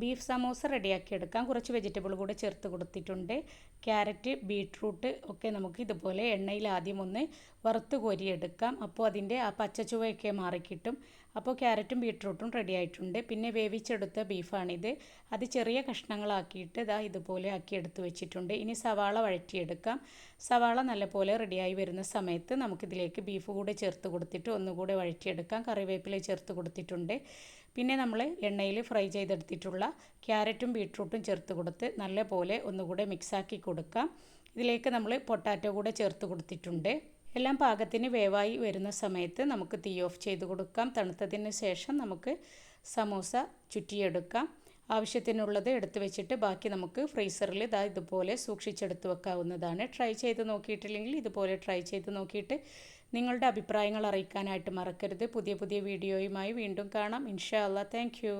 Beef samosa റെഡിയാക്കി എടുക്കാം. കുറച്ച് വെജിറ്റബിൾ കൂടെ ചേർത്ത് കൊടുത്തിട്ടുണ്ട്. ക്യാരറ്റ്, ബീട്രൂട്ട് ഒക്കെ നമുക്ക് ഇതുപോലെ എണ്ണയിൽ ആദ്യം ഒന്ന് വറുത്ത് കോരിയെടുക്കാം. അപ്പോൾ അതിൻ്റെ ആ പച്ചച്ചുവയൊക്കെ മാറിക്കിട്ടും. അപ്പോൾ ക്യാരറ്റും ബീട്രൂട്ടും റെഡി ആയിട്ടുണ്ട്. പിന്നെ വേവിച്ചെടുത്ത ബീഫാണിത്. അത് ചെറിയ കഷ്ണങ്ങളാക്കിയിട്ട് ഇതുപോലെ ആക്കി എടുത്ത് വെച്ചിട്ടുണ്ട്. ഇനി സവാള വഴറ്റിയെടുക്കാം. സവാള നല്ലപോലെ റെഡിയായി വരുന്ന സമയത്ത് നമുക്കിതിലേക്ക് ബീഫ് കൂടെ ചേർത്ത് കൊടുത്തിട്ട് ഒന്നുകൂടെ വഴറ്റിയെടുക്കാം. കറിവേപ്പില ചേർത്ത് കൊടുത്തിട്ടുണ്ട്. പിന്നെ നമ്മൾ എണ്ണയിൽ ഫ്രൈ ചെയ്തെടുത്തിട്ടുള്ള ക്യാരറ്റും ബീട്രൂട്ടും ചേർത്ത് കൊടുത്ത് നല്ലപോലെ ഒന്നുകൂടെ മിക്സാക്കി കൊടുക്കാം. ഇതിലേക്ക് നമ്മൾ പൊട്ടാറ്റോ കൂടെ ചേർത്ത് കൊടുത്തിട്ടുണ്ട്. എല്ലാം പാകത്തിന് വേവായി വരുന്ന സമയത്ത് നമുക്ക് തീ ഓഫ് ചെയ്ത് കൊടുക്കാം. തണുത്തതിന് ശേഷം നമുക്ക് സമൂസ ചുറ്റിയെടുക്കാം. ആവശ്യത്തിനുള്ളത് എടുത്ത് വെച്ചിട്ട് ബാക്കി നമുക്ക് ഫ്രീസറിൽ ഇതുപോലെ സൂക്ഷിച്ചെടുത്ത് വെക്കാവുന്നതാണ്. ട്രൈ ചെയ്ത് നോക്കിയിട്ടില്ലെങ്കിൽ ഇതുപോലെ ട്രൈ ചെയ്ത് നോക്കിയിട്ട് നിങ്ങളുടെ അഭിപ്രായങ്ങൾ അറിയിക്കാനായിട്ട് മറക്കരുത്. പുതിയ പുതിയ വീഡിയോയുമായി വീണ്ടും കാണാം. ഇൻഷാ അല്ലാഹ്. Thank you.